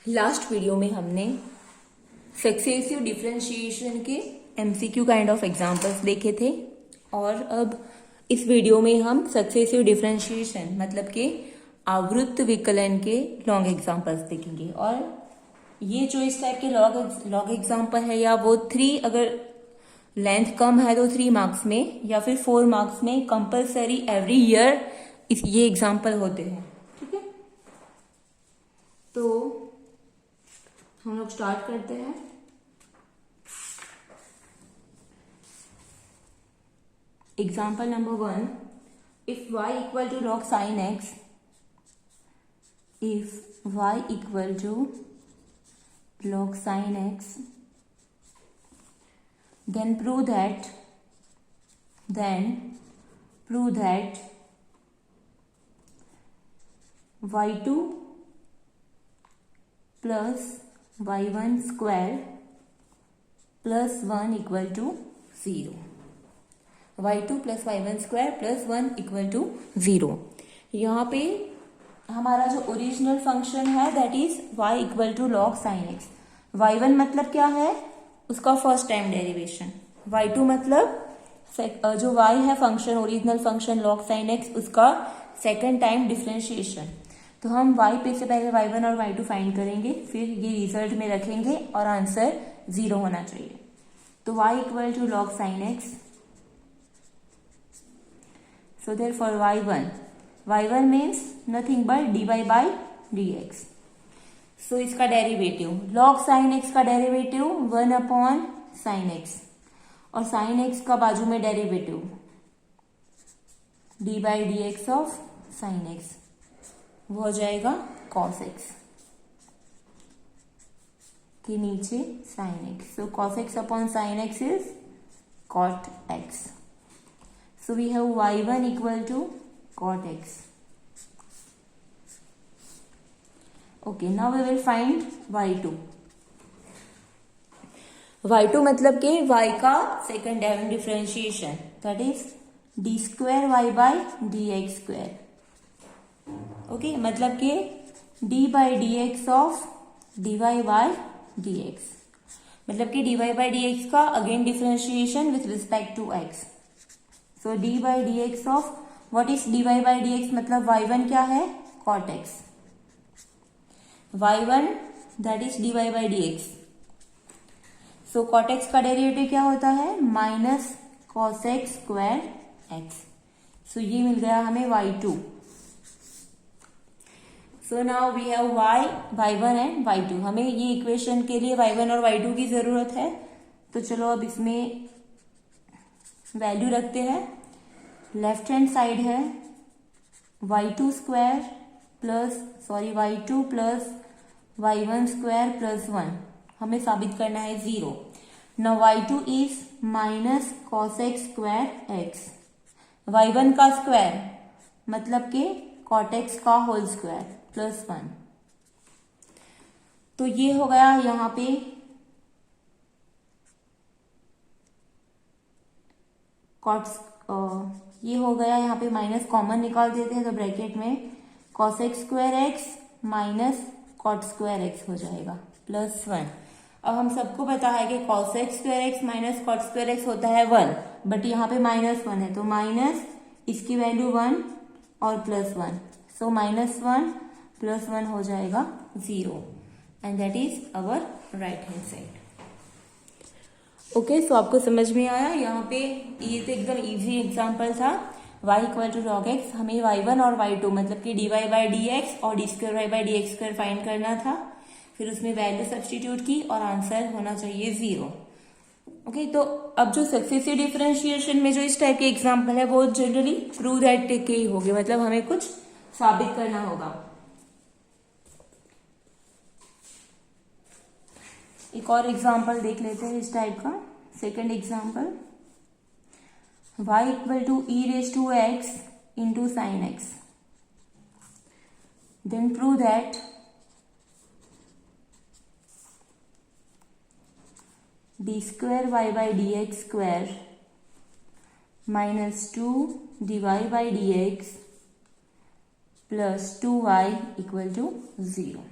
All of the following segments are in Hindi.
लास्ट वीडियो में हमने सक्सेसिव डिफरेंशिएशन के एमसीक्यू काइंड ऑफ एग्जांपल्स देखे थे और अब इस वीडियो में हम सक्सेसिव डिफरेंशिएशन मतलब कि आवर्त विकलन के लॉन्ग एग्जांपल्स देखेंगे। और ये जो इस टाइप के लॉन्ग एग्जांपल है या वो 3 अगर लेंथ कम है तो 3 मार्क्स में या फिर 4 मार्क्स में कंपलसरी एवरी ईयर ये एग्जांपल होते हैं। ठीक है, तो हम लोग स्टार्ट करते हैं। Example number 1, if y equal to log sin x, if y equal to log sin x, then prove that y2 plus y1 square plus 1 equal to 0। y2 plus y1 square plus 1 equal to 0। यहाँ पे हमारा जो ओरिजिनल फंक्शन है that is y equal to log sin x। y1 मतलब क्या है, उसका फर्स्ट टाइम डेरिवेशन। y2 मतलब जो y है function, original function log sin x, उसका सेकेंड टाइम डिफरेंशिएशन। तो हम y पे से पहले y1 और y2 फाइंड करेंगे, फिर ये रिजल्ट में रखेंगे और आंसर 0 होना चाहिए। तो y equal to log sin x, so therefore y1 means nothing but dy by dx। so इसका डेरिवेटिव log sin x का डेरिवेटिव 1 अपॉन sin x और sin x का बाजू में derivative dy by dx of sin x, वो हो जाएगा cos x के नीचे sin x। so cos x upon sin x is cot x। so we have y1 equal to cot x। okay, now we will find y2। y2 मतलब कि y का second time differentiation that is d square y by D x square. Okay, मतलब कि d by D x of d Y by D x, मतलब कि डी वाई बाई डी एक्स का again differentiation with respect to x. So d by D x of what is d Y by D x, मतलब y1 क्या है, cot x। y1 that is d Y by D x. So cot x का डेरिवेटिव क्या होता है, minus cos x square x। So ये मिल गया हमें y2। So now we have y1 and y2। हमें ये इक्वेशन के लिए y1 और y2 की जरूरत है, तो चलो अब इसमें वैल्यू रखते हैं। लेफ्ट हैंड साइड है y2 square y2 plus y1 square plus 1, हमें साबित करना है 0। Now y2 is minus cos x square x, y1 का स्क्वायर मतलब कि cot x का होल स्क्वायर प्लस 1। तो ये हो गया यहाँ पे ये हो गया यहाँ पे माइनस कॉमन निकाल देते हैं तो ब्रैकेट में cos x square x minus cot square x हो जाएगा प्लस 1। अब हम सबको पता है कि cos x square x minus cot square x होता है 1, बट यहाँ पे माइनस 1 है तो माइनस इसकी वैल्यू 1 और प्लस 1। सो माइनस 1 प्लस 1 हो जाएगा 0 and that is our right hand side. Okay, so आपको समझ में आया। यहाँ पे ये तो एकदम इजी एग्जांपल था। y equal to log x, हमें y1 और y2 मतलब कि dy बाई डी एक्स और d square y by D x square find करना था। फिर उसमें वैल्यू सब्सटीट्यूट की और आंसर होना चाहिए 0। ओके, तो अब जो सक्सेसिव डिफरेंशिएशन में जो इस टाइप के एग्जाम्पल है वो जनरली प्रूव दैट के ही होंगे, मतलब हमें कुछ साबित करना होगा। एक और एग्जाम्पल देख लेते हैं इस टाइप का। Second example, y equal to e raise to x into sine x, then prove that d square y by D x square minus 2 dy by D x plus 2y equal to 0।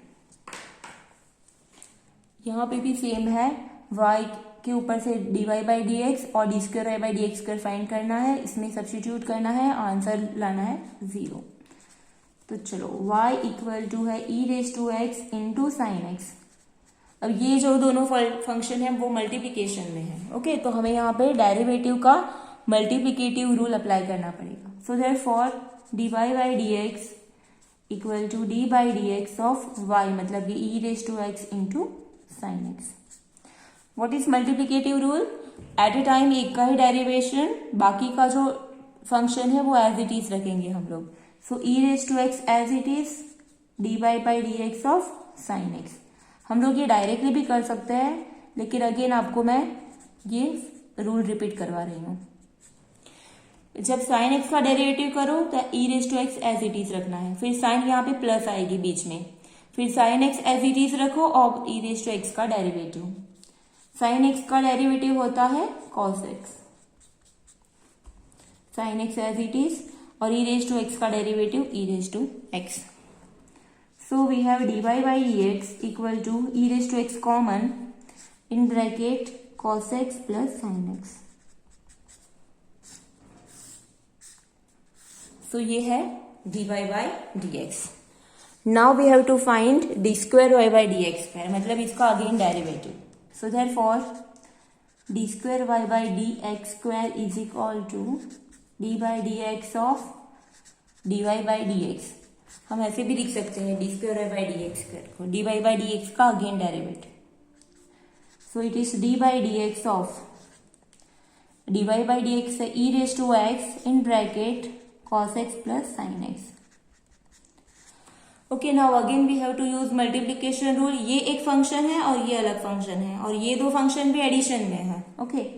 यहाँ पे भी सेम है, y के ऊपर से dy बाई डी एक्स और d square y by D x square find करना है, इसमें सब्स्टिट्यूट करना है, आंसर लाना है 0। तो चलो y इक्वल टू है e raise to x into sine x. अब ये जो दोनों फंक्शन है वो मल्टीप्लीकेशन में है, ओके, तो हमें यहाँ पे डेरिवेटिव का मल्टीप्लीकेटिव रूल अप्लाई करना पड़ेगा। So therefore d Y by D x equal to d by D x of y, मतलब कि e raise to x into sine x. What is multiplicative rule? At a time एक का ही डेरिवेशन, बाकी का जो फंक्शन है वो एज इट इज रखेंगे हम लोग। So e raise to x as it is d by D x of sine x. हम लोग ये डायरेक्टली भी कर सकते हैं, लेकिन अगेन आपको मैं ये रूल रिपीट करवा रही हूँ। जब साइन एक्स का डेरिवेटिव करो तो e raise to x as it is रखना है, फिर साइन यहाँ पे प्लस आएगी बीच में, फिर sine x as it is रखो और ई रेज टू एक्स का डेरिवेटिव। साइन एक्स का डेरिवेटिव होता है cos x, sine x as it is, और ई रेज टू एक्स का derivative e raise to x. So we have dy by dx equal to e raised to x common in bracket cos x plus sin x. So ये है dy by dx. Now we have to find d square y by dx square, मतलब इसका again derivative. So therefore d square y by dx square is equal to d by dx of dy by dx। हम ऐसे भी लिख सकते हैं d square y by D x square को, d Y by D x का again derivative. So it is d by D x of d Y by D x e raise to x in bracket cos x plus sine x. Okay, now again we have to use multiplication rule. ये एक फंक्शन है और ये अलग फंक्शन है, और ये दो फंक्शन भी एडिशन में है, ओके।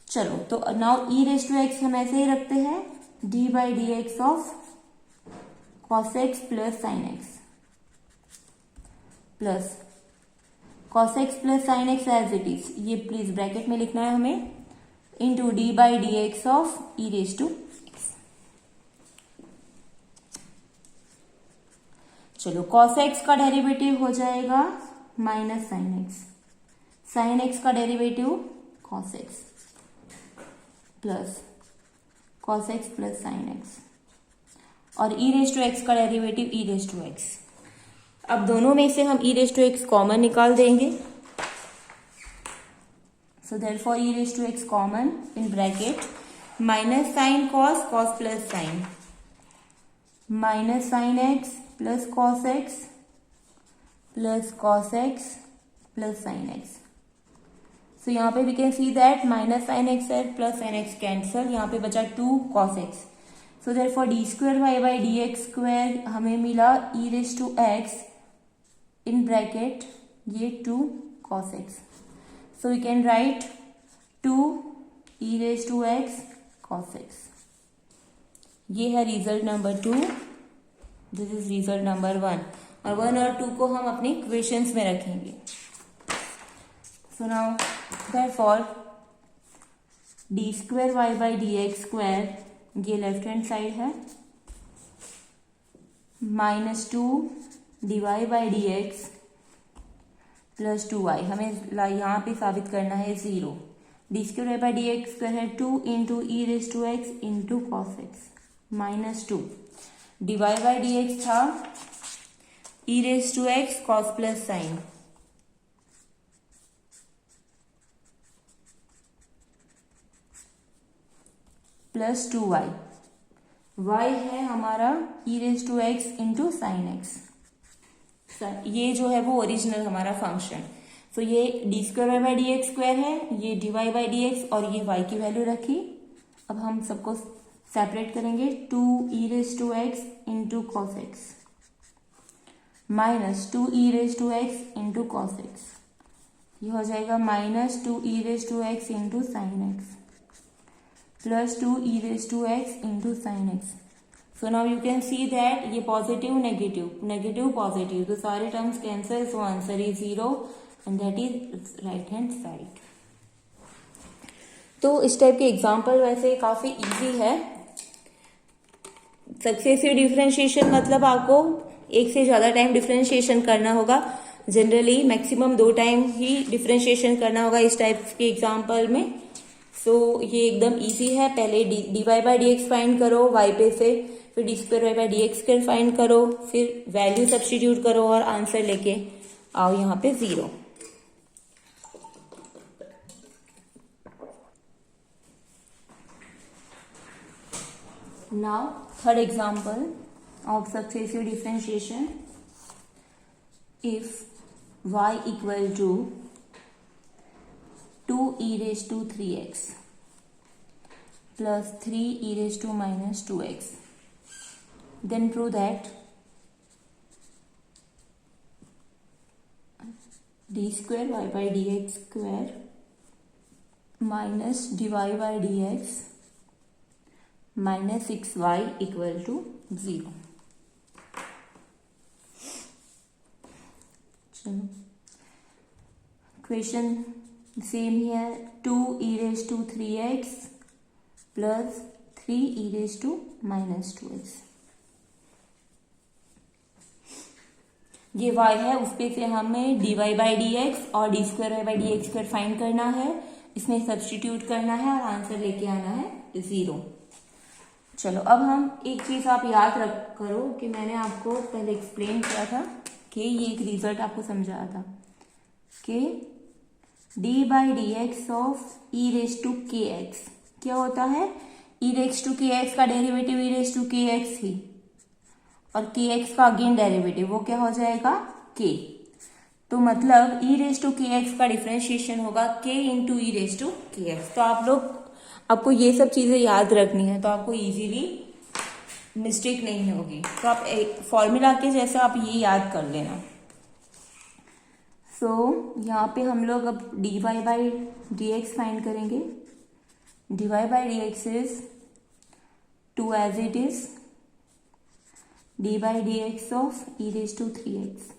चलो, तो now e raise to x हम ऐसे ही रखते हैं, d by D x of cos x plus sin x plus cos x plus sin x as it is, ये प्लीज ब्रैकेट में लिखना है हमें, into d by D x of e raise to x. चलो, cos x का डेरिवेटिव हो जाएगा minus sin x, sin x का derivative cos x plus cos x plus sin x, और ई रेज टू एक्स का derivative e raise to x. अब दोनों में से हम e raise to x common निकाल देंगे। So therefore e raise to x common in bracket minus sine cos, cos plus sine, minus sine x plus cos x plus cos x plus sine x. So यहाँ पे we can see that minus sine x है प्लस साइन एक्स कैंसल, यहाँ पे बचा 2 cos x. So therefore d square y by D x square हमें मिला e raise to x in bracket ये 2 cos x। So we can write 2 e raise to x cos x। ये है result number 2, this is result number 1, और 1 और 2 को हम अपने इक्वेशंस में रखेंगे। So now therefore d square y by D x square, ये लेफ्ट हैंड साइड है, minus 2 d Y by D x plus 2y, हमें यहाँ पे साबित करना है 0। D square y by D x square है 2 into e raise to x into cos x minus 2, d Y by D x था e raise to x cos plus sine, plus 2y, y है हमारा e raise to x into sine x. ये जो है वो ओरिजिनल हमारा फंक्शन। सो ये d square y by D x square है, ये d Y by D x, और ये y की वैल्यू रखी। अब हम सबको सेपरेट करेंगे, 2 e raise to x into cos x minus 2 e raise to x into cos x, ये हो जाएगा minus 2 e raise to x into sine x plus 2 e raised to x into sin x। So now you can see that ये पॉजिटिव नेगेटिव, नेगेटिव पॉजिटिव, तो सारे terms cancel, so answer is 0 and that is right hand side. तो इस टाइप के एग्जाम्पल वैसे काफी इजी है। सक्सेसिव डिफरेंशिएशन मतलब आपको एक से ज्यादा टाइम डिफरेंशिएशन करना होगा, जनरली मैक्सिमम 2 टाइम ही डिफ्रेंशिएशन करना होगा इस टाइप के एग्जाम्पल में। सो ये एकदम इजी है। पहले dy by D x find करो y पे से, फिर d square y by D x square find करो, फिर वैल्यू सब्स्टिट्यूट करो और आंसर लेके आओ यहाँ पे 0। Now third example of successive differentiation. If y equal to 2 e raised to 3x plus 3 e raised to minus 2x, then prove that d square y by dx square minus dy by dx minus 6y equal to 0। चलो क्वेश्चन सेम ही है। 2 e raised to 3x plus 3 e raised to minus 2x। ये y है, उस पे से हमें dy बाई डी एक्स और d square y by D x square find करना है, इसमें सब्स्टिट्यूट करना है और आंसर लेके आना है 0। चलो अब हम एक चीज आप याद रख करो कि मैंने आपको पहले एक्सप्लेन किया था कि ये एक रिजल्ट आपको समझाया था कि d by D x of e raise to k x क्या होता है। E raise to k x का derivative e raise to k x ही, और के एक्स का अगेन डेरिवेटिव वो क्या हो जाएगा k। तो मतलब e raise to k x का डिफरेंशिएशन होगा k into e raise to k x. तो आपको ये सब चीजें याद रखनी है, तो आपको इजीली मिस्टेक नहीं होगी। तो आप फॉर्मूला के जैसे आप ये याद कर लेना। सो यहाँ पे हम लोग अब d Y by D x find करेंगे। D Y by D x is 2 as it is d by D x of e raise to 3x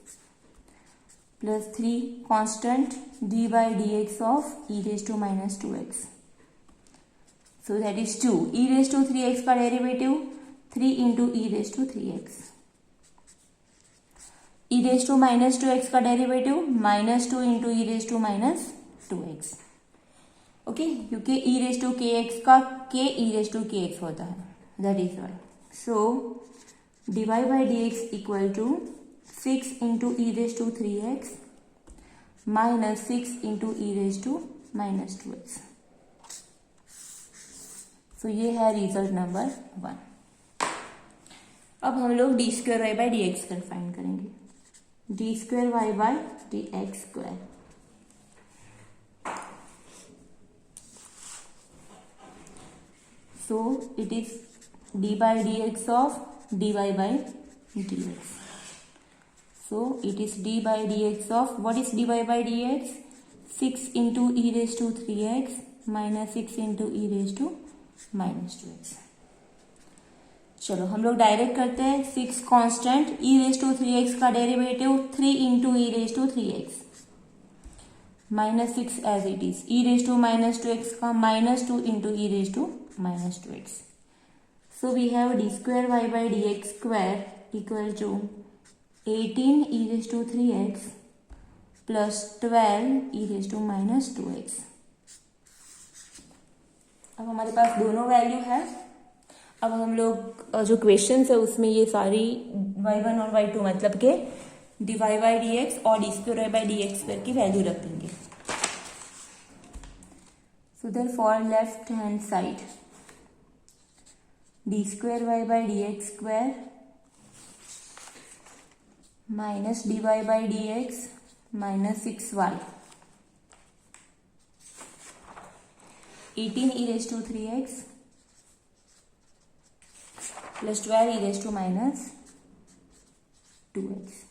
plus 3 constant d by D x of e raise to minus 2x। So that is 2 e raised to 3x का derivative 3 into e raised to 3x। e raised to minus 2x का derivative minus 2 into e raised to minus 2x। Okay, क्योंकि e raised to kx का k e raised to kx होता है, that is why। So dy by dx equal to 6 into e raised to 3x minus 6 into e raised to minus 2x। तो ये है रिजल्ट नंबर 1। अब हम लोग d square y by D x square find करेंगे। D square y by D x square, so it is d by D x of d Y by D x. So it is d by D x of what is d Y by D x 6 into e raise to 3x minus 6 into e raise to minus 2x। चलो हम लोग डायरेक्ट करते हैं। 6 constant e raise to 3x का derivative 3 into e raise to 3x minus 6 as it is e raise to minus 2x का minus 2 into e raise to minus 2x। So we have d square y by D x square equal to 18 e raise to 3x plus 12 e raise to minus 2x। अब हमारे पास दोनों वैल्यू है। अब हम लोग जो क्वेश्चन है उसमें ये सारी y1 और y2 मतलब के d Y by D x और d square y by D x square की वैल्यू रख देंगे। So therefore left hand side d square y by D x square minus d Y by D x minus 6y 18 e raised to 3x plus 12 e raised to minus 2x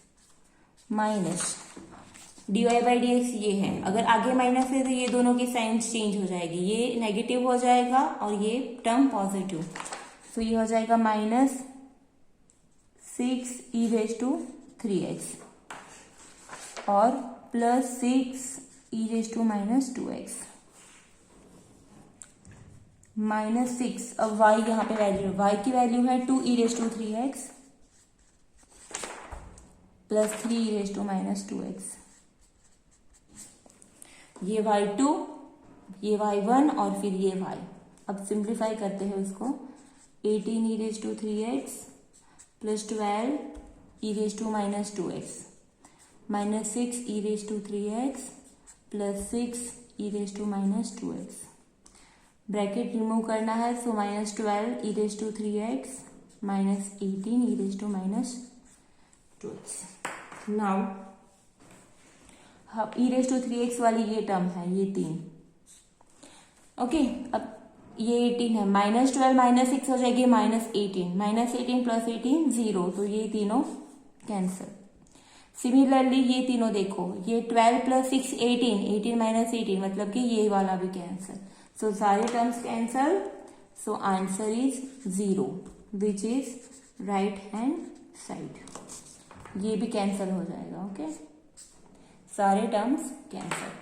minus d Y by D x ये है। अगर आगे माइनस है तो ये दोनों की साइन चेंज हो जाएगी, ये नेगेटिव हो जाएगा और ये टर्म पॉजिटिव। तो ये हो जाएगा minus 6 e raised to 3x और plus 6 e raised to minus 2x minus 6। अब y यहाँ पे वैल्यू, y की वैल्यू है 2 e raise to 3x plus 3 e raise to minus 2x। ये y2, ये y1 और फिर ये y। अब सिंप्लीफाई करते हैं उसको। 18 e raise to 3x plus 12 e raise to minus 2x minus 6 e raise to 3x plus 6 e raise to minus 2x। Bracket remove करना है, so minus 12 e raise to 3x minus 18 e raise to minus 2x। Now e raise to 3x वाली ये टर्म है, ये 3। ओके, अब ये 18 है, माइनस 12 माइनस 6 हो जाएगी माइनस 18, माइनस 18 प्लस 18 0, तो ये तीनों कैंसिल। सिमिलरली ये तीनों देखो, ये 12 प्लस 6 18, 18 माइनस 18 मतलब कि ये वाला भी कैंसिल। सो सारे terms cancel, so answer is 0 which is right hand side. ये भी कैंसिल हो जाएगा। ओके, सारे terms cancel.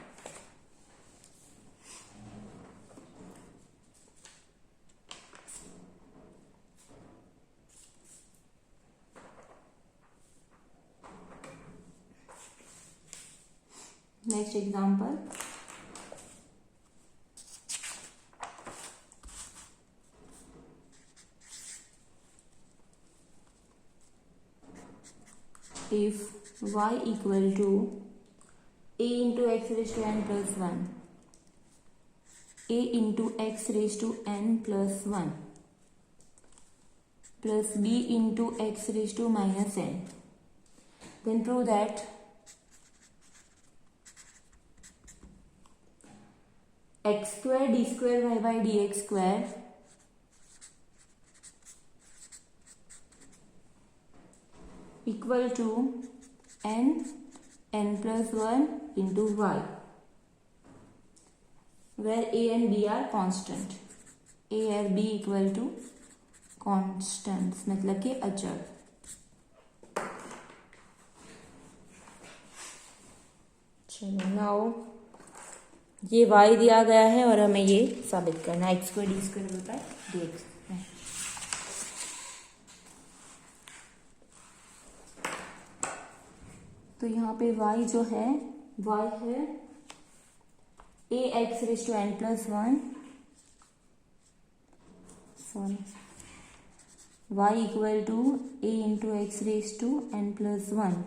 Next example, if y equal to a into x raised to n plus 1, a into x raised to n plus 1 plus b into x raised to minus n, then prove that x square d square y by dx square equal to n plus 1 into y, where a and b are constant, a और b equal to constants मतलब कि अचर। चलो, नाउ ये y दिया गया है और हमें ये साबित करना है, x स्क्वायर डी स्क्वायर होता है dx। तो यहाँ पे y जो है, y है a x raise to n plus 1, sorry, y equal to a into x raise to n plus 1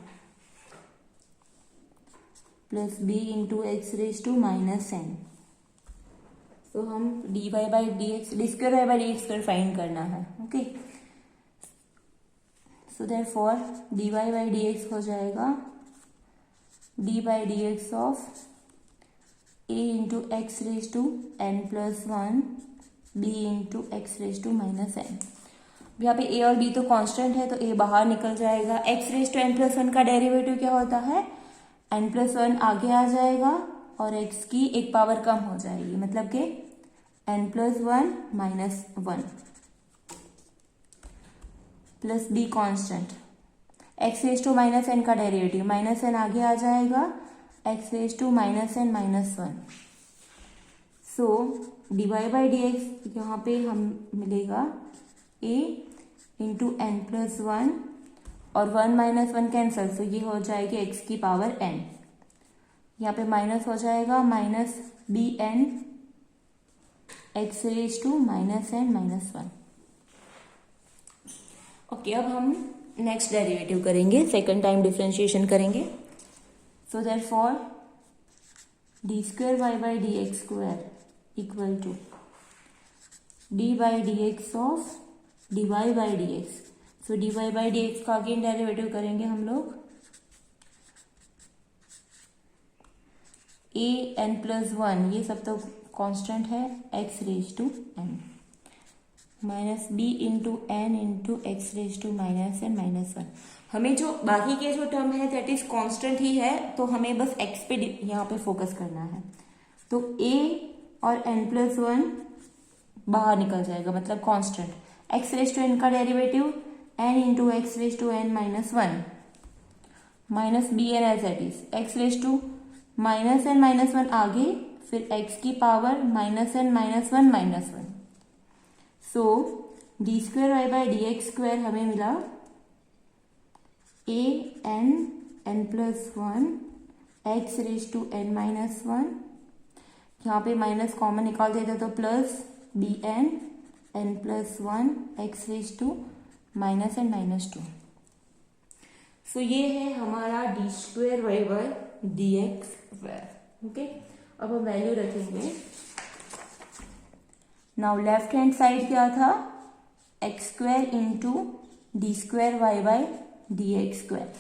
plus b into x raise to minus n। तो हम dy by D x, d square y by D x square find करना है। Okay, so therefore dy by D x हो जाएगा d by D x of a into x raise to n plus 1 b into x raise to minus n। यहाँ पे a और b तो कांस्टेंट है, तो a बाहर निकल जाएगा। x raise to n plus 1 का डेरिवेटिव क्या होता है, n प्लस 1 आगे आ जाएगा और x की एक पावर कम हो जाएगी, मतलब कि n plus 1 minus 1 plus b constant, x raise to minus n का डेरिवेटिव, माइनस n आगे आ जाएगा, x raise to minus n minus 1। So d Y by D x यहाँ पे हम मिलेगा a इंटू एन प्लस 1 और 1 माइनस 1 कैंसल, तो ये हो जाएगी x की पावर n। यहाँ पे माइनस हो जाएगा, minus b n x raise to minus n minus 1। Okay, अब हम नेक्स्ट डेरिवेटिव करेंगे, सेकंड टाइम डिफरेंशिएशन करेंगे। So therefore d square y by D x square equal to d by D x of d Y by D x. So d Y by D x का अगेन डेरिवेटिव करेंगे हम लोग, ए एन प्लस 1 ये सब तो कांस्टेंट है, x raise to n minus b into n into x raise to minus n minus 1। हमें जो बाकी के जो टर्म है दैट इज कांस्टेंट ही है, तो हमें बस x पे यहाँ पे फोकस करना है। तो a और n प्लस 1 बाहर निकल जाएगा, मतलब constant. x raise to n का derivative n into x raise to n minus 1 minus b n as it is, x raise to minus n minus 1 आगे, फिर x की power minus n minus 1 minus 1। So d square y by D x square हमें मिला a n plus one x raise to n minus one, यहाँ पे माइनस कॉमन निकाल देते तो plus b n plus one x raise to minus n minus two. So ये है हमारा d square y by d x square. Okay, अब हम वैल्यू रखेंगे। नाउ लेफ्ट हैंड साइड क्या था, x square into d square y by d x square.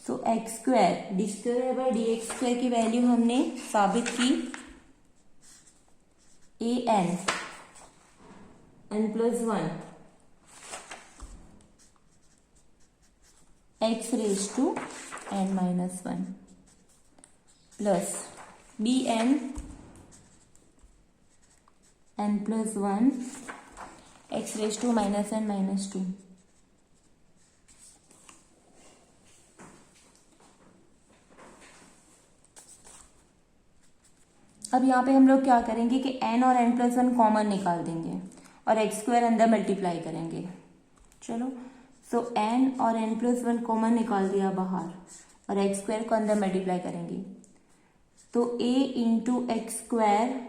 So x square d square by d x square की वैल्यू हमने साबित की a n plus one x raise to n minus one plus b n plus one x raise to minus n minus two. अब यहाँ पे हम लोग क्या करेंगे कि n और n प्लस वन कॉमन निकाल देंगे और एक्स स्क्वायर अंदर मल्टीप्लाई करेंगे। चलो, सो n और n प्लस वन कॉमन निकाल दिया बाहर और एक्स स्क्वायर को अंदर मल्टीप्लाई करेंगे, तो a into x square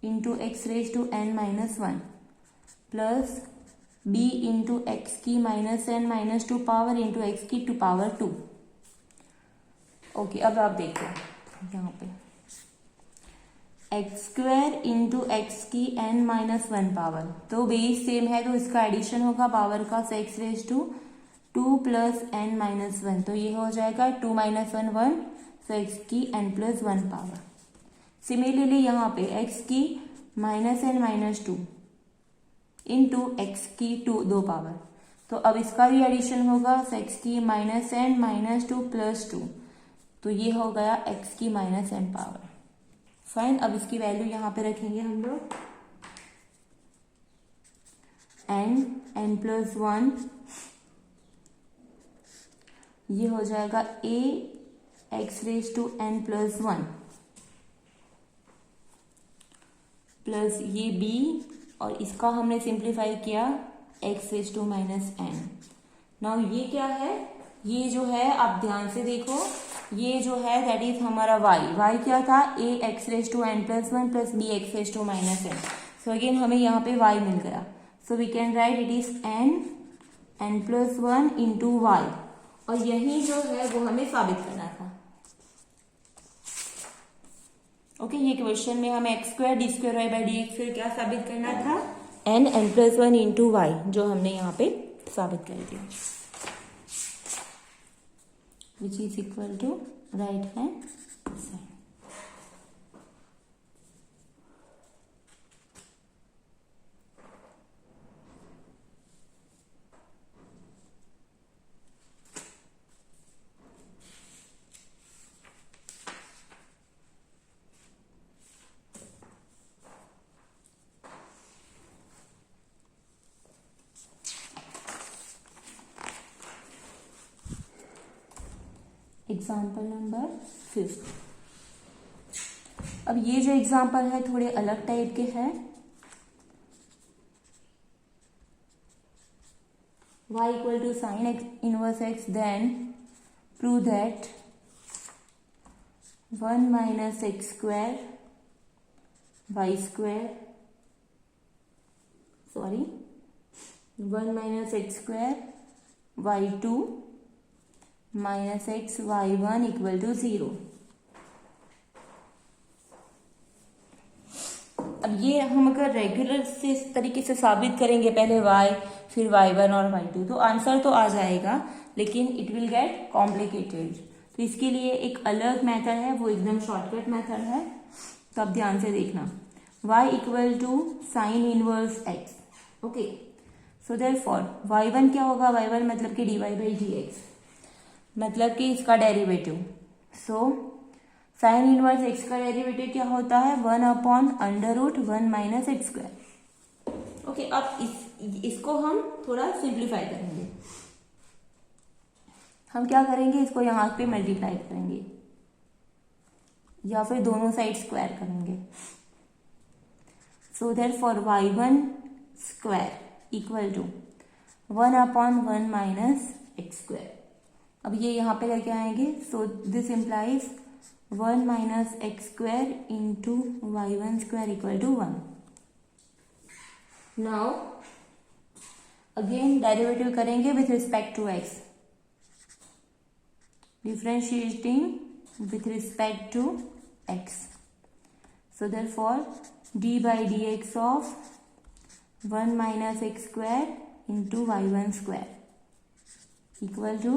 into x raise to n minus one plus b into x की minus n minus two power into x की टू पावर टू। ओके, अब आप देखो यहाँ पे एक्स स्क्वायर इंटू एक्स की एन माइनस वन पावर, तो बेस सेम है तो इसका एडिशन होगा पावर का, so x raise to two plus n minus one, तो ये हो जाएगा two minus one one, so x की n plus one power. Similarly यहाँ पे एक्स की minus n minus two into x की टू दो पावर, तो अब इसका भी एडिशन होगा, सो एक्स की minus n minus two plus two, तो ये हो गया एक्स की माइनस एन पावर। फाइन, अब इसकी वैल्यू यहां पे रखेंगे हम लोग एन प्लस वन, ये हो जाएगा a x raise to n plus one plus ये बी और इसका हमने सिंप्लीफाई किया x raise to minus n. Now ये क्या है, ये जो है आप ध्यान से देखो, ये जो है दैट इज हमारा y क्या था, a x raise to n plus one plus b x raise to minus n. So again हमें यहाँ पे y मिल गया, so we can write it is n plus one into y, और यही जो है वो हमें साबित करना था। ओके, ये क्वेश्चन में हमें x square d square y by D x square क्या साबित करना था, n plus one into y, जो हमने यहाँ पे साबित कर दिया, which is equal to right hand side. Example number 5। अब ये जो एग्जाम्पल है थोड़े अलग टाइप के हैं। y equal to sine x inverse x, then prove that 1 minus x square y square, sorry 1 minus x square y two minus x y one equal to 0। अब ये हम अगर रेगुलर से इस तरीके से साबित करेंगे, पहले y फिर y1 और y2, तो आंसर तो आ जाएगा, लेकिन इट विल गेट कॉम्प्लिकेटेड। तो इसके लिए एक अलग मेथड है, वो एकदम शॉर्टकट मेथड है, तो आप ध्यान से देखना। y equal to sine inverse x, okay, so therefore y1 क्या होगा, y1 मतलब कि dy बाई dx, मतलब कि इसका derivative. So sine inverse x का डेरिवेटिव क्या होता है, 1 upon under root 1 minus x square. Okay, अब इसको हम थोड़ा सिंप्लीफाई करेंगे। हम क्या करेंगे, इसको यहां पे मल्टीप्लाई करेंगे या फिर दोनों साइड स्क्वायर करेंगे। So therefore y1 square equal to 1 upon 1 minus x square. अब ये यहाँ पे लेके आएंगे, so this implies 1 minus x square into y1 square equal to 1। Now again derivative करेंगे with respect to x, differentiating with respect to x, so therefore d by dx of 1 minus x square into y1 square equal to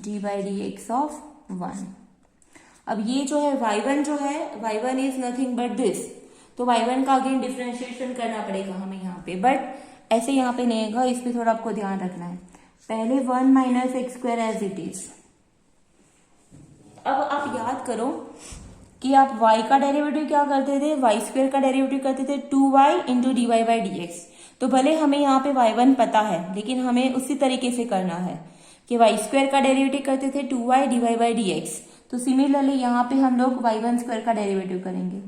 d by dx of 1। अब ये जो है y1 जो है, y1 is nothing but this, तो y1 का अगेन डिफरेंशिएशन करना पड़ेगा हमें यहाँ पे, बट ऐसे यहाँ पे नहीं होगा, इस पे थोड़ा आपको ध्यान रखना है। पहले 1 minus x square as it is. अब आप याद करो कि आप y का डेरिवेटिव क्या करते थे, वाई स्क्वायर का डेरिवेटिव करते थे 2y into d Y by D x. तो भले हमें यहाँ पे y1 पता है, लेकिन हमें उसी तरीके से करना है कि वाई स्क्वायर का डेरिवेटिव करते थे 2y d Y by D x. तो सिमिलरली यहाँ पे हम लोग y1 स्क्वायर का डेरिवेटिव करेंगे,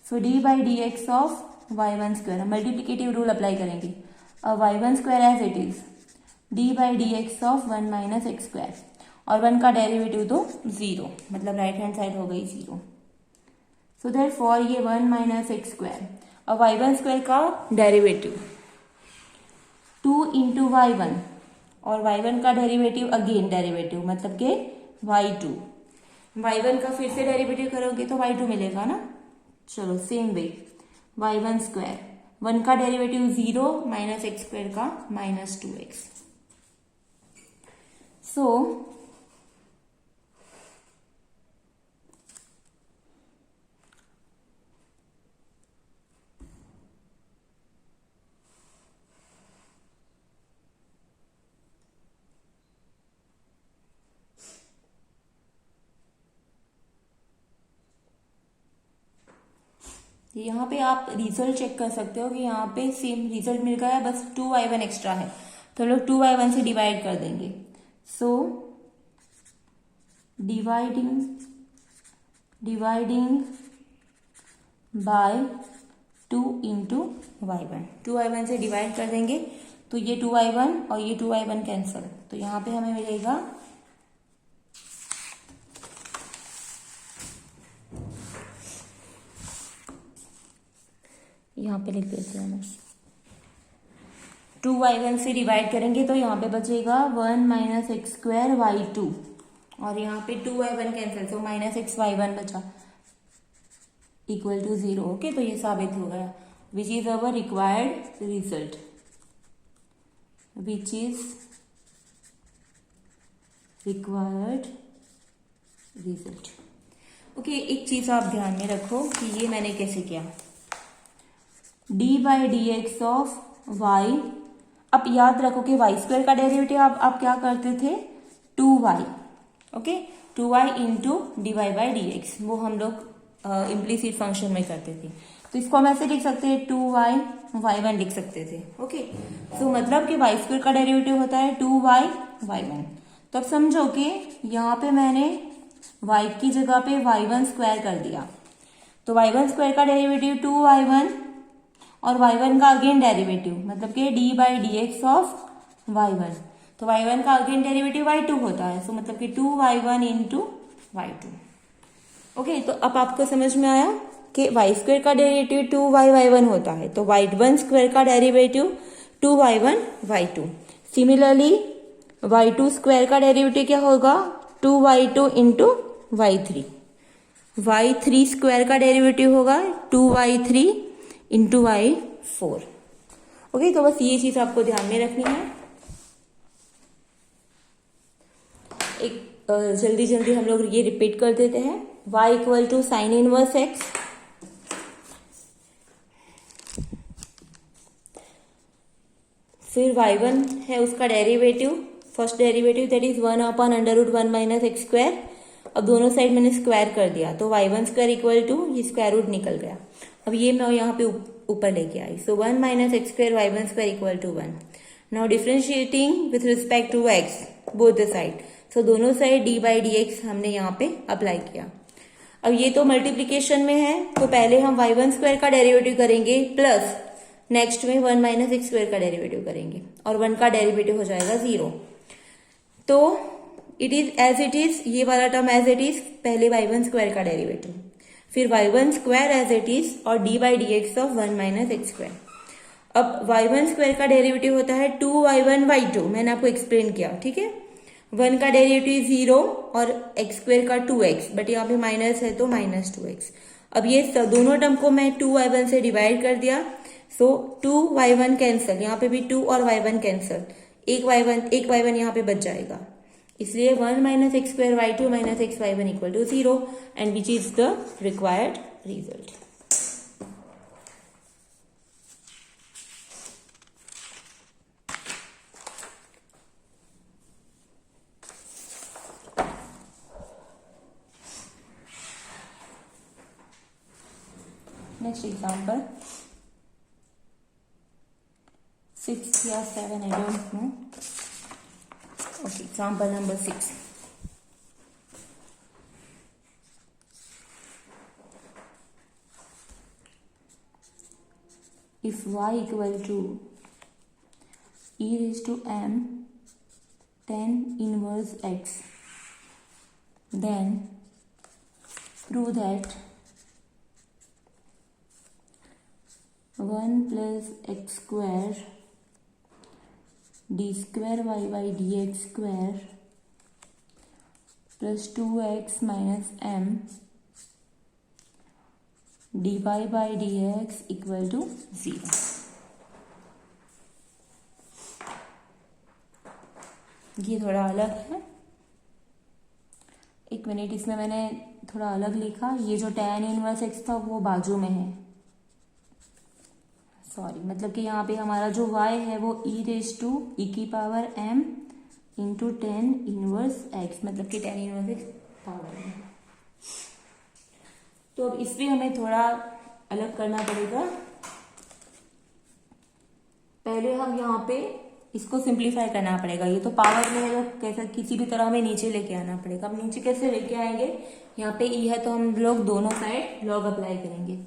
so d by D x of y1 square, multiplicative rule apply करेंगे। y1 square as it is d by D x of 1 minus x square, और 1 का डेरिवेटिव तो 0, मतलब राइट हैंड साइड हो गई 0। सो देयरफॉर ये 1 माइनस एक्स स्क्वायर, और y1 स्क्वायर का डेरिवेटिव 2 इंटू y1, और y1 का डेरिवेटिव अगेन डेरिवेटिव मतलब के y2। y1 का फिर से डेरिवेटिव करोगे तो y2 मिलेगा ना। चलो सेम वे y1 स्क्वायर, 1 का डेरिवेटिव 0 माइनस एक्स स्क्वायर का माइनस 2x। सो यहाँ पे आप रिजल्ट चेक कर सकते हो कि यहाँ पे सेम रिजल्ट मिल गया है, बस 2y1 एक्स्ट्रा है, तो हम लोग 2y1 से डिवाइड कर देंगे। So dividing by 2 into y1, 2y1 से डिवाइड कर देंगे, तो ये 2y1 और ये 2y1 कैंसल, तो यहाँ पे हमें मिलेगा यहाँ पे लिख देते हैं मैं, 2y1 से डिवाइड करेंगे तो यहाँ पे बचेगा 1 माइनस एक्स स्क्वायर y2, और यहाँ पे 2y1 कैंसिल, तो माइनस एक्स y1 बचा इक्वल टू 0। ओके, तो ये साबित हो गया, which is our required result, which is required result. Okay, एक चीज आप ध्यान में रखो कि ये मैंने कैसे किया, d by D x of y। अब याद रखो कि वाई स्क्वायर का डेरिवेटिव आप क्या करते थे 2y, okay, 2y into d Y by D x, वो हम लोग इम्प्लीसिट फंक्शन में करते थे। तो इसको हम ऐसे लिख सकते हैं 2y y1 लिख सकते थे। ओके, सो मतलब कि वाई स्क्वायर का डेरिवेटिव होता है 2y y1। तो अब समझो कि यहाँ पे मैंने y की जगह पे y1 स्क्वायर कर दिया, तो y1 स्क्वायर का डेरिवेटिव 2y1 और y1 का अगेन डेरिवेटिव मतलब कि d by D x of y1, तो y1 का अगेन डेरिवेटिव y2 होता है, सो मतलब कि 2y1 इंटू y2। ओके, तो अब आपको समझ में आया कि y स्क्वायर का डेरिवेटिव 2y1 होता है, तो y1 स्क्वायर का derivative 2y1 y2। Similarly y2 square का डेरिवेटिव क्या होगा 2y2 into y3, y3 square का डेरिवेटिव होगा 2y3 इंटू y4। ओके, तो बस ये चीज आपको ध्यान में रखनी है। एक जल्दी जल्दी हम लोग ये रिपीट कर देते हैं, y equal to sine inverse x, फिर y1 है उसका derivative, first derivative that is 1 upon under root 1 minus x square. अब दोनों साइड मैंने स्क्वायर कर दिया, तो y1 स्क्वायर इक्वल टू ये स्क्वायर रूट निकल गया। अब ये मैं यहाँ पे ऊपर लेके आई, सो 1 minus x square y1 square equal to 1। Now differentiating with respect to x both the side, सो दोनों side d by D x हमने यहाँ पे अप्लाई किया। अब ये तो मल्टीप्लीकेशन में है, तो पहले हम y1 स्क्वायर का डेरिवेटिव करेंगे प्लस नेक्स्ट में 1 माइनस एक्स स्क्वायर का डेरिवेटिव करेंगे, और 1 का डेरिवेटिव हो जाएगा 0। तो it is as it is, ये वाला टर्म एज इट इज, पहले y1 स्क्वायर का डेरिवेटिव, फिर y1 square as it is और d by D x of 1 minus x square. अब y1 स्क्वायर का डेरिवेटिव होता है 2y1 y2, मैंने आपको एक्सप्लेन किया, ठीक है। 1 का डेरिवेटिव 0 और एक्स स्क्वायर का 2x, बट यहाँ पे माइनस है तो माइनस 2x। अब ये दोनों टर्म को मैं 2y1 से डिवाइड कर दिया, सो 2y1 कैंसल, यहाँ पे भी 2 और y1 कैंसल, एक y1 यहाँ पे बच जाएगा, इसलिए 1 minus x square y2 minus x y1 equal to 0, and which is the required result. Next example, 6 या 7, I don't know. Okay, example number 6. If y equal to e raised to m tan inverse x, then prove that 1 plus x square d square y by dx square plus 2x minus m dy by dx equal to 0। ये थोड़ा अलग है, एक मिनट, इसमें मैंने थोड़ा अलग लिखा, ये जो tan इनवर्स x था वो बाजू में है, सॉरी, मतलब कि यहाँ पे हमारा जो y है वो e रेज टू e की power m into tan inverse x, मतलब कि tan इनवर्स x पावर में। तो अब इसमें हमें थोड़ा अलग करना पड़ेगा। पहले हम यहाँ पे इसको सिंप्लीफाई करना पड़ेगा, ये तो पावर में है तो कैसे किसी भी तरह हमें नीचे लेके आना पड़ेगा। अब नीचे कैसे लेके आएंगे, यहाँ पे e है तो हम लोग दोनों साइड लॉग अप्लाई करेंगे,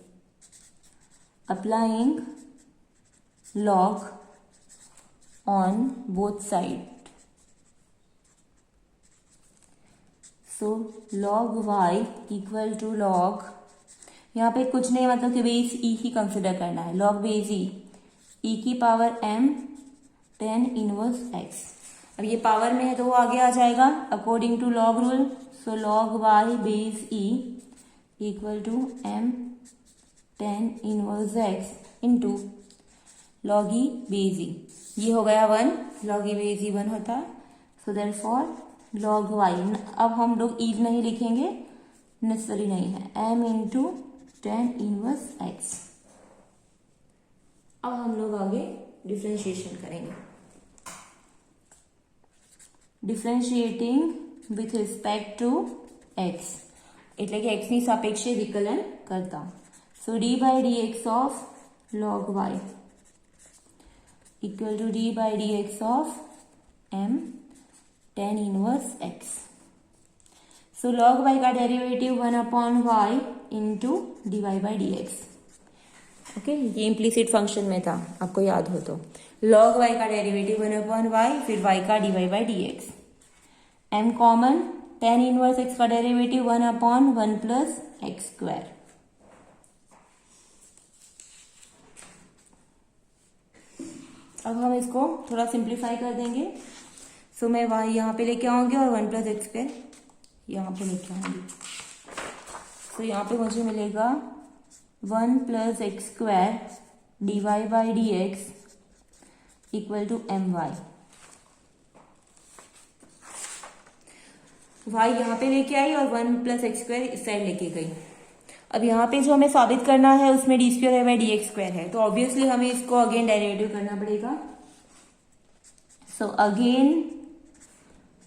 applying log on both side, so log y equal to log, यहाँ पे कुछ नहीं, मतलब कि बेस e ही कंसिडर करना है, log बेस e की power m tan inverse x। अब ये पावर में है तो वो आगे आ जाएगा according to log rule, so log y base e equal to m tan inverse x into log e base e, ये हो गया 1, log e बेस e 1 होता है, सो देयरफॉर log y, अब हम लोग e नहीं लिखेंगे, नेसेसरी नहीं है, m into tan inverse x। अब हम लोग आगे डिफ्रेंशिएशन करेंगे, differentiating with respect to x, એટલે કે x ની સાપેક્ષે વિકલન કરતા, so d by dx of log y equal to d by dx of m tan inverse x। so log y का derivative 1 upon y into dy by dx, okay, ये इम्प्लीसिट फंक्शन में था, आपको याद हो तो log y का डेरिवेटिव 1 अपॉन y, फिर y का dy by dx, m common, tan inverse x का derivative 1 upon 1 plus x square. अब हम इसको थोड़ा सिंप्लीफाई कर देंगे, सो मैं y यहाँ पे लेके आऊंगी और 1 प्लस एक्स स्क्वायर यहाँ पे लेके आऊंगी, सो यहाँ पे मुझे मिलेगा 1 plus x square d Y by D x equal to m y. y यहाँ पे लेके आई और 1 प्लस एक्स स्क्वायर इस साइड लेके गई। अब यहाँ पे जो हमें साबित करना है उसमें डी स्क्वायर है बाई डी एक्स स्क्वायर है, तो ऑब्वियसली हमें इसको अगेन डेरिवेटिव करना पड़ेगा। So again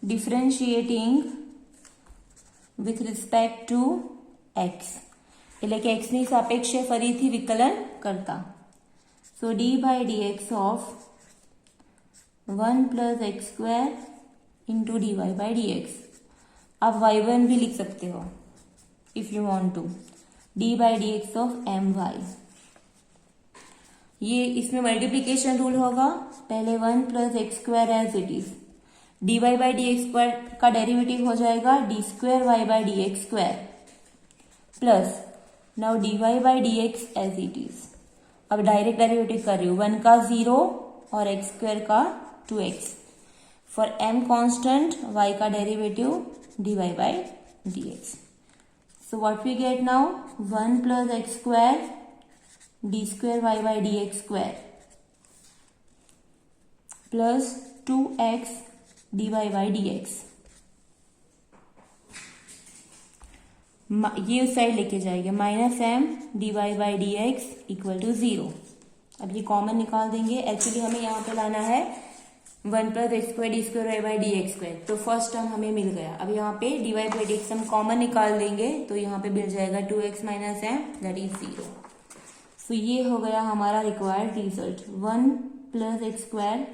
differentiating with respect to x, એટલે કે x ની સાપેક્ષે ફરીથી વિકલન કરતા, so d by dx of 1 plus x square into d Y by D x. आप y1 भी लिख सकते हो if you want to, d by D x of m y. ये इसमें मल्टीप्लीकेशन रूल होगा, पहले 1 plus x square as it is, dy by D x square का डेरिवेटिव हो जाएगा d square y by D x square plus now dy by D x as it is. अब डायरेक्ट डेरिवेटिव कर रही हूँ, 1 का 0 और एक्स स्क्वायर का 2x। For m constant y का derivative dy by D x. So what we get now, 1 plus x square d square y by D x square plus 2x dy by D x. ये उस साइड लेके जाएंगे, minus m d Y by D x equal to 0। अब ये कॉमन निकाल देंगे, एक्चुअली हमें यहाँ पे लाना है 1 plus x square d square y by D x square, तो फर्स्ट टर्म हमें मिल गया। अब यहाँ पे d Y by D x हम कॉमन निकाल देंगे, तो यहाँ पे मिल जाएगा 2x minus M that is 0। तो ये हो गया हमारा required result, 1 plus x square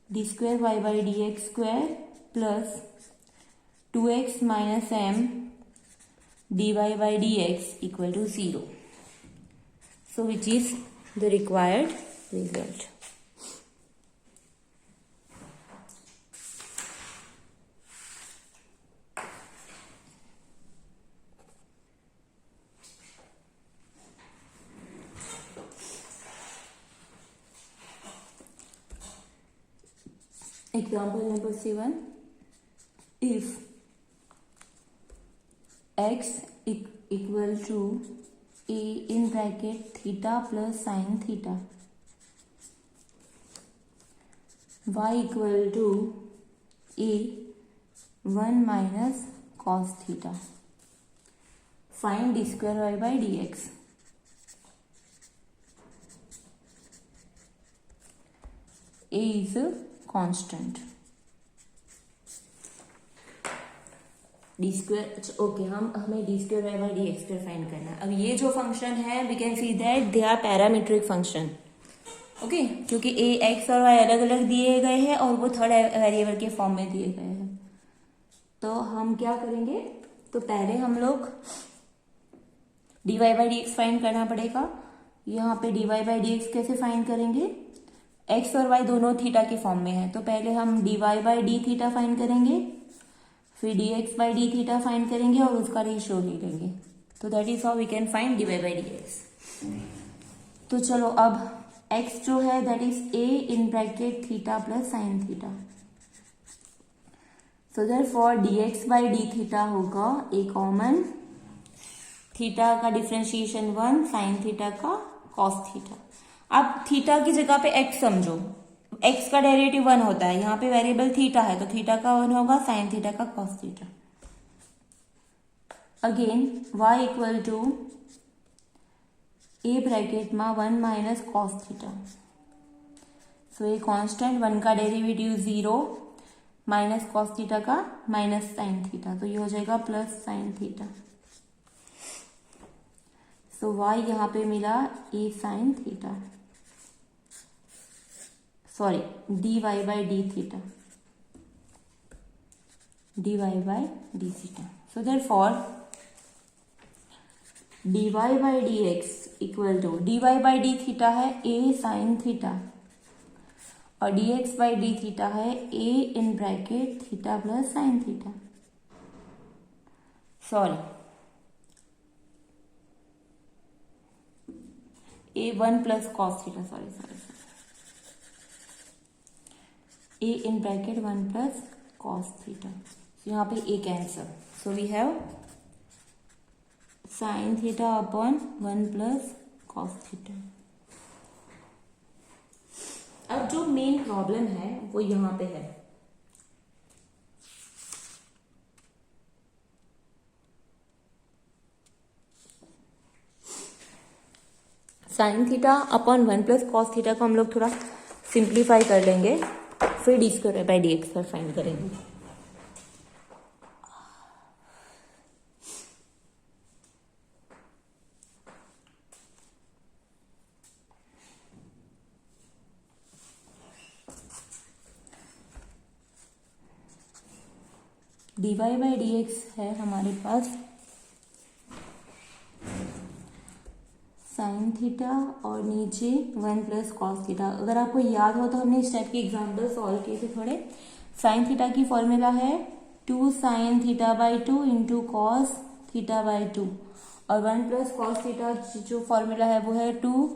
d square y by D x square plus 2x minus m dy by dx equal to 0. So which is the required result. Example number 7. If x equal to a in bracket theta plus sin theta, y equal to a 1 minus cos theta, find d square y by dx. A is a constant. D square, okay, हमें d square y by D x square find करना है। अब ये जो फंक्शन है we can see that they are parametric function, okay, क्योंकि ए एक्स और वाई अलग अलग दिए गए हैं और वो थर्ड वेरिएबल के फॉर्म में दिए गए हैं। तो हम क्या करेंगे, तो पहले हम लोग d Y by D x find करना पड़ेगा। यहाँ पे d Y by D x कैसे फाइंड करेंगे, एक्स और वाई दोनों थीटा के फॉर्म में है, तो पहले हम d Y by d theta find करेंगे, फिर d x by d theta find करेंगे और उसका रेशियो ले लेंगे। तो that is how we can find d Y by D x. तो चलो अब x जो है that is a in bracket theta plus sine theta, so therefore D x by d theta होगा a कॉमन, थीटा का डिफ्रेंशिएशन 1, साइन थीटा का कॉस थीटा। अब थीटा की जगह पे x समझो, x का डेरिवेटिव 1 होता है, यहाँ पे वेरिएबल थीटा है तो थीटा का 1 होगा, साइन थीटा का cos theta. Again y equal to a bracket में 1 माइनस कॉस थीटा, सो ये कांस्टेंट, 1 का डेरिवेटिव 0 माइनस कॉस थीटा का माइनस साइन थीटा, तो ये हो जाएगा plus sine theta. So y यहाँ पे मिला a sine theta, sorry d Y by d theta, d Y by d theta. So therefore d Y by D x equal to, d Y by d theta है ए साइन थीटा और d x by d theta है a in bracket theta plus sine theta, sorry a 1 plus cos theta, sorry a in bracket 1 plus cos theta. यहाँ पे a cancel, so we have sine theta upon 1 plus cos theta. अब जो मेन प्रॉब्लम है वो यहाँ पे है, sine theta upon 1 plus cos theta को हम लोग थोड़ा सिंप्लीफाई कर लेंगे, फिर d square by D x find करेंगे। D Y by D x है हमारे पास साइन थीटा और नीचे 1 प्लस कॉस थीटा। अगर आपको याद हो तो हमने इस टाइप के एग्जाम्पल सॉल्व किए थे थोड़े। साइन थीटा की फॉर्मूला है 2 साइन थीटा बाई 2 इंटू कॉस थीटा बाई 2, और 1 प्लस कॉस थीटा जो फॉर्मूला है वो है 2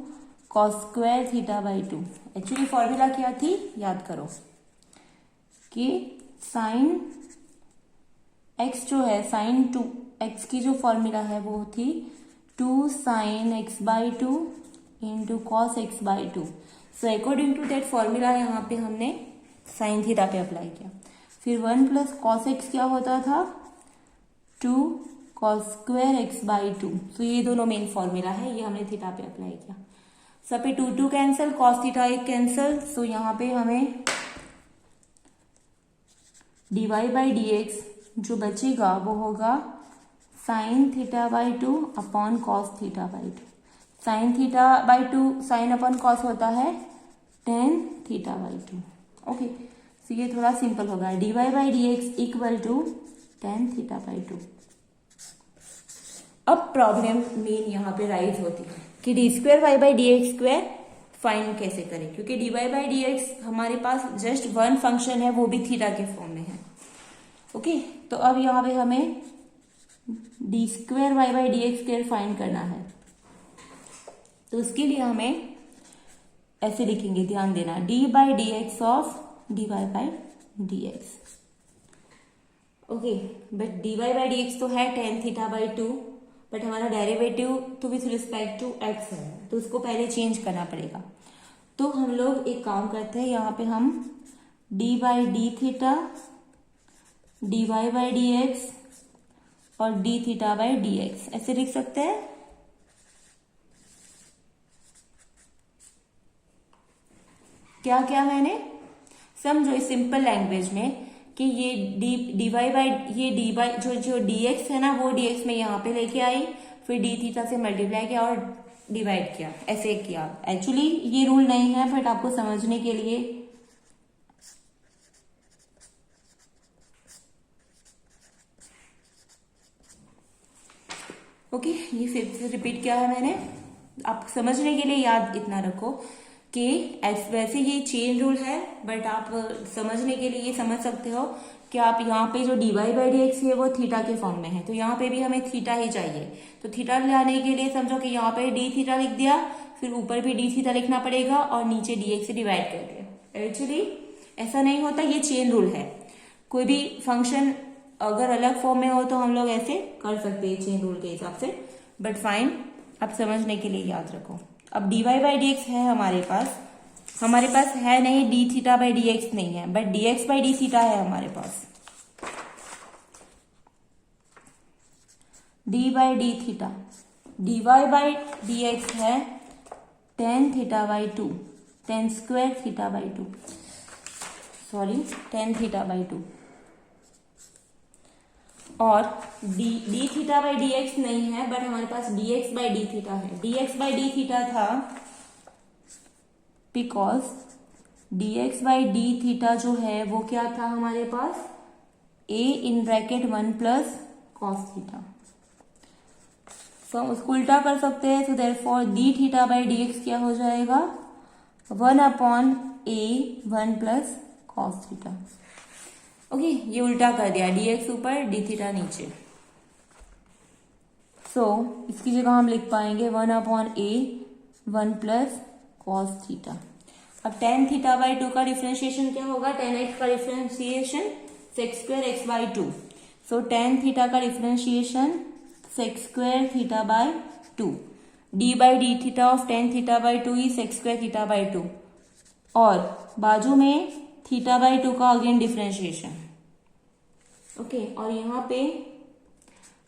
cos square theta by 2। Actually formula क्या थी याद करो कि साइन एक्स जो है, साइन 2 एक्स की जो फॉर्मूला है वो थी 2 साइन एक्स बाई 2 इंटू cos x by 2। So according to that formula यहाँ पे हमने साइन थीटा पे अप्लाई किया। फिर 1 प्लस कॉस एक्स क्या होता था 2 कॉस स्क्वायर एक्स बाई 2। सो ये दोनों मेन फॉर्मूला है, ये हमने थीटा पे अप्लाई किया। सब पे 2 2 कैंसिल, कॉस थीटा एक कैंसिल। सो यहाँ पे हमें dy बाई डी एक्स जो बचेगा वो होगा sine theta by 2 upon cos theta by 2। Sine theta by 2 sine upon cos होता है tan theta by 2। Okay, so ये थोड़ा सिंपल होगा। dy by D x equal to tan theta by 2। अब प्रॉब्लम मेन यहाँ पे राइज होती है कि d square y by D x square find कैसे करें, क्योंकि d Y by D x हमारे पास जस्ट वन फंक्शन है, वो भी थीटा के फॉर्म में है। ओके, तो अब यहाँ पे हमें d square y by D x square find करना है। तो उसके लिए हमें ऐसे लिखेंगे, ध्यान देना, d by D x of d Y by D x. Okay, but d Y by D x तो है टेन थीटा बाई 2, बट हमारा डेरिवेटिव तो विथ रिस्पेक्ट टू एक्स है, तो उसको पहले चेंज करना पड़ेगा। तो हम लोग एक काम करते हैं, यहाँ पे हम d by d theta d Y by D x और d theta by D x ऐसे लिख सकते हैं। क्या क्या मैंने समझो इस सिंपल लैंग्वेज में कि ये डी वाई बाई ये डी बाई जो डी एक्स है ना, वो डी एक्स में यहाँ पे लेके आई, फिर डी थीटा से मल्टीप्लाई किया और डिवाइड किया, ऐसे किया। एक्चुअली ये रूल नहीं है, बट आपको समझने के लिए ओके, ये फिर से रिपीट किया है मैंने, आप समझने के लिए याद इतना रखो कि वैसे ये चेन रूल है, बट आप समझने के लिए ये समझ सकते हो कि आप यहाँ पे जो d Y by D x है वो थीटा के फॉर्म में है, तो यहाँ पे भी हमें थीटा ही चाहिए। तो थीटा लाने के लिए समझो कि यहाँ पे डी थीटा लिख दिया, फिर ऊपर भी डी थीटा लिखना पड़ेगा और नीचे डी एक्स से डिवाइड कर दिया। एक्चुअली ऐसा नहीं होता, ये चेन रूल है। कोई भी फंक्शन अगर अलग फॉर्म में हो तो हम लोग ऐसे कर सकते हैं चेन रूल के हिसाब से, बट फाइन, आप समझने के लिए याद रखो। अब d Y by D x है हमारे पास है नहीं, d theta by D x नहीं है, but d x by d theta है हमारे पास। D by d theta d Y by D x है tan theta by 2, tan square theta by 2, sorry tan theta by 2। और d theta by D x नहीं है, बट हमारे पास d x by d theta है। D x by d theta था because d x by d theta जो है वो क्या था हमारे पास, a in bracket 1 plus cos theta. तो हम उसको उल्टा कर सकते हैं, तो therefore d theta by D x क्या हो जाएगा, 1 upon a 1 plus cos theta. Okay, ये उल्टा कर दिया, डी एक्स ऊपर डी थीटा नीचे। सो इसकी जगह हम लिख पाएंगे 1 upon a 1 plus cos theta. अब टेन थीटा बाई 2 का डिफरेंशिएशन क्या होगा, टेन एक्स का differentiation sec square x by 2। So tan theta का differentiation sec square theta by 2। D by d theta of tan theta by 2 ही सेक्स स्क्वायर थीटा बाई 2, और बाजू में थीटा बाई 2 का अगेन डिफरेंशिएशन। ओके, और यहाँ पे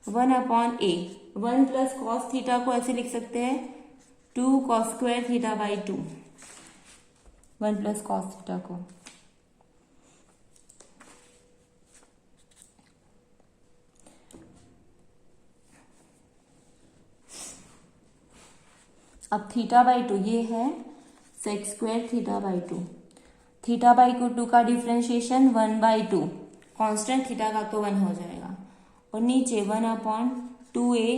1 upon a 1 plus cos theta को ऐसे लिख सकते हैं 2 cos square theta by 2, 1 plus cos theta को। अब थीटा बाई 2 ये है sex square theta by 2। Theta by 2 का डिफरेंशिएशन 1 बाई 2, कॉन्स्टेंट थीटा का तो 1 हो जाएगा, और नीचे 1 upon 2a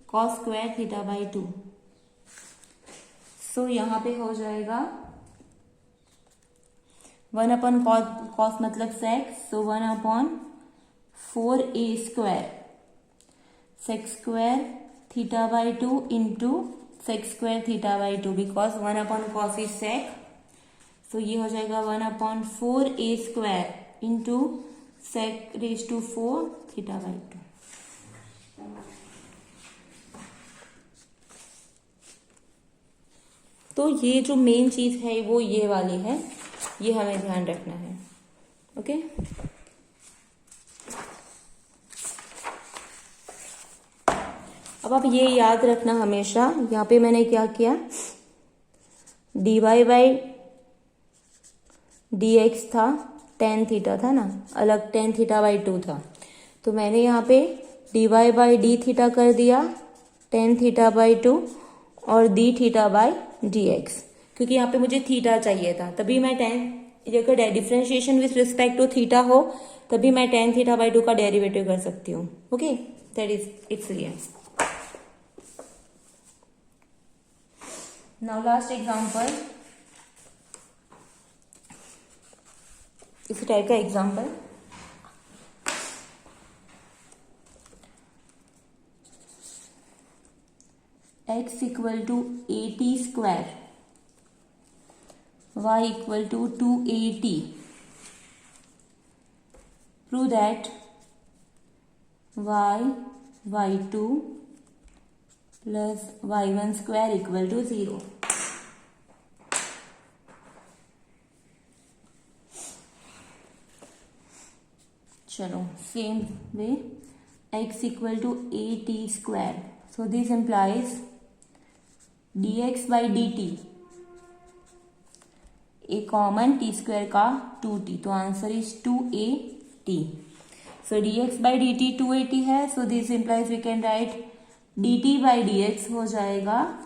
cos square theta by 2। So यहाँ पे हो जाएगा 1/cos मतलब sec, so 1/4a² sec square θ/2 into sec square θ/2 because 1/cos is sec, so ये हो जाएगा 1/4a² into sec⁴ θ/2। तो ये जो मेन चीज है वो ये वाली है, ये हमें ध्यान रखना है। ओके, अब आप ये याद रखना हमेशा, यहाँ पे मैंने क्या किया, dy/dx था tan थीटा था ना, अलग tan θ/2 था, तो मैंने यहाँ पे dy/d थीटा कर दिया tan θ/2 और d θ/dx, क्योंकि यहाँ पे मुझे थीटा चाहिए था, तभी मैं अगर differentiation with respect to theta हो तभी मैं tan θ/2 का डेरिवेटिव कर सकती हूँ। Okay, that is it's clear. Now last example, इसी टाइप का example, x = 80² y = 280, prove that y/2 plus y1² = 0। चलो same way, x = 80², so this implies dx/dt a common t² का 2t, तो आंसर इज 280। सो dx/dt 280 है, so this implies we can write dt/dx हो जाएगा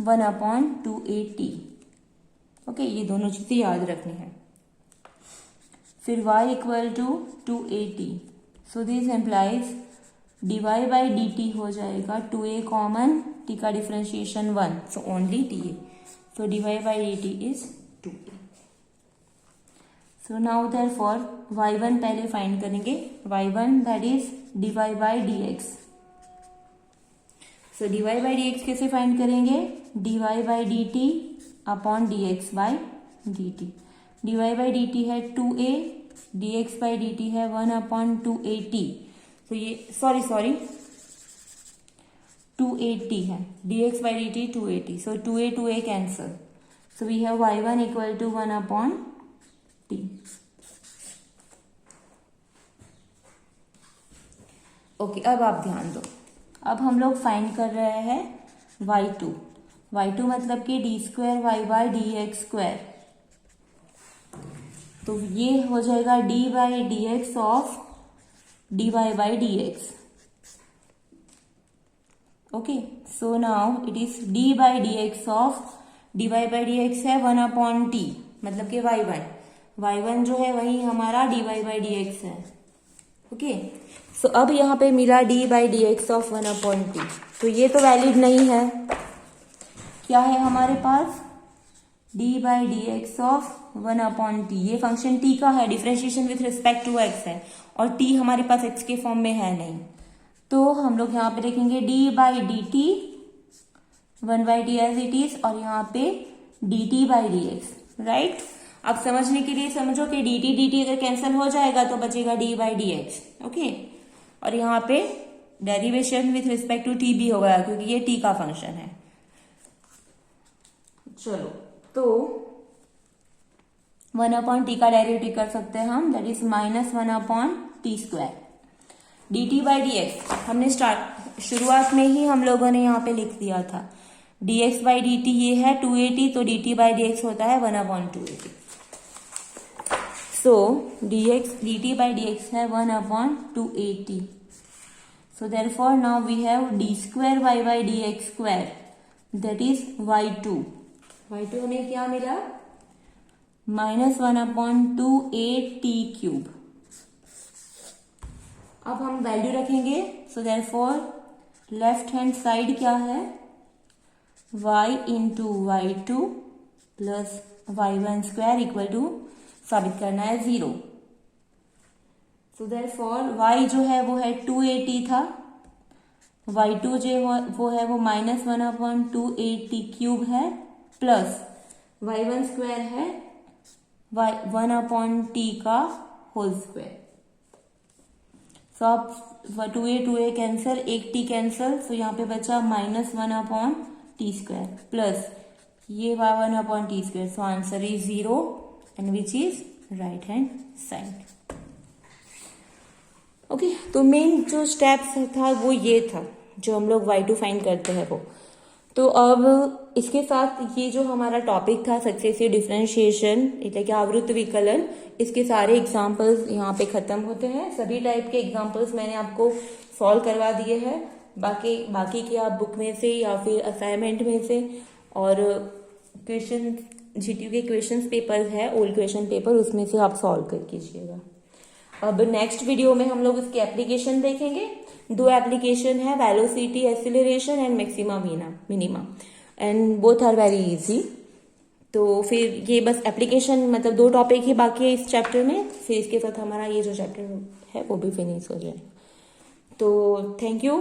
1/280। ओके, ये दोनों चीजें याद रखनी है। फिर y = 280, so this implies dy/dt हो जाएगा 2a कॉमन, t का differentiation 1, so only ta, so dy/dt is 2a। So now therefore y1 पहले फाइंड करेंगे, y1 that is dy/dx। So dy/dx कैसे फाइंड करेंगे, dy/dt अपॉन dx/dt, dy/dt है 2a, dx/dt है 1/280, तो ये सॉरी 280 है, dx/dt 280, so 2a cancel, so we have y1 = 1/t। Okay, अब आप ध्यान दो, अब हम लोग फाइंड कर रहे हैं y2 मतलब कि d²y/dx², तो ये हो जाएगा d/dx of dy/dx। Okay, so now it is d/dx of dy/dx है 1/t, मतलब कि y1 जो है वही हमारा dy/dx है। ओके, सो अब यहाँ पे मिला d/dx ऑफ 1/t, तो ये तो वैलिड नहीं है, क्या है हमारे पास d/dx ऑफ 1/t, ये फंक्शन t का है, differentiation with respect to x है, और t हमारे पास x के फॉर्म में है नहीं, तो हम लोग यहाँ पे देखेंगे d/dt 1/t as it is, और यहाँ पे dt/dx, राइट। अब समझने के लिए समझो कि dt अगर कैंसिल हो जाएगा तो बचेगा d/dx। ओके, और यहाँ पे derivation with respect to t भी होगा, क्योंकि ये t का फंक्शन है। चलो, तो 1/t का डेरिवेटिव कर सकते हैं हम, दैट इज -1/t²। dt/dx हमने शुरुआत में ही हम लोगों ने यहाँ पे लिख दिया था, dx/dt ये है 280, तो dt/dx होता है 1/280, सो dt/dx है 1/280, so therefore now we have d²y/dx², that is y2 हमें क्या मिला, -1/2a⁡t³। अब हम वैल्यू रखेंगे, so therefore left hand side क्या है y into y two plus y1 square equal to साबित करना है 0। सो देयरफॉर y जो है वो है 280 था, y2 जो है वो -1/280 क्यूब है, प्लस y1 स्क्वायर है 1/t का होल स्क्वायर। सो अब 2a कैंसिल, एक t कैंसिल, सो यहाँ पे बचा -1/t स्क्वायर प्लस ये 1/t square. So answer is 0 and which is right hand side. Okay, तो मेन जो स्टेप्स था वो ये था जो हम लोग y2 फाइंड करते हैं वो। तो अब इसके साथ ये जो हमारा टॉपिक था सक्सेसिव डिफरेंशिएशन એટલે કે आवृत्त विकलन, इसके सारे एग्जाम्पल्स यहाँ पे खत्म होते हैं। सभी टाइप के एग्जाम्पल्स मैंने आपको सॉल्व करवा दिए हैं, बाकी की आप बुक में से या फिर असाइनमेंट में से और क्वेश्चन जीटीयू के क्वेश्चन पेपर्स है, ओल्ड क्वेश्चन पेपर, उसमें से आप सॉल्व कर कीजिएगा। अब नेक्स्ट वीडियो में हम लोग इसकी एप्लीकेशन देखेंगे। 2 एप्लीकेशन है, velocity acceleration and maxima minima, and both are very easy. तो फिर ये बस एप्लीकेशन मतलब 2 टॉपिक ही बाकी है इस चैप्टर में, फिर इसके साथ हमारा ये जो चैप्टर है वो भी फिनिश हो जाएगा। तो thank you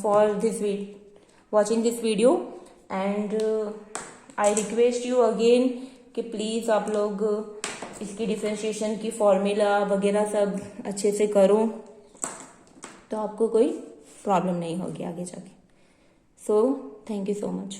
for this watching this video and I request you again कि प्लीज़ आप लोग इसकी डिफरेंशिएशन की फॉर्मूला वगैरह सब अच्छे से करो, तो आपको कोई प्रॉब्लम नहीं होगी आगे जाके। So thank you so much.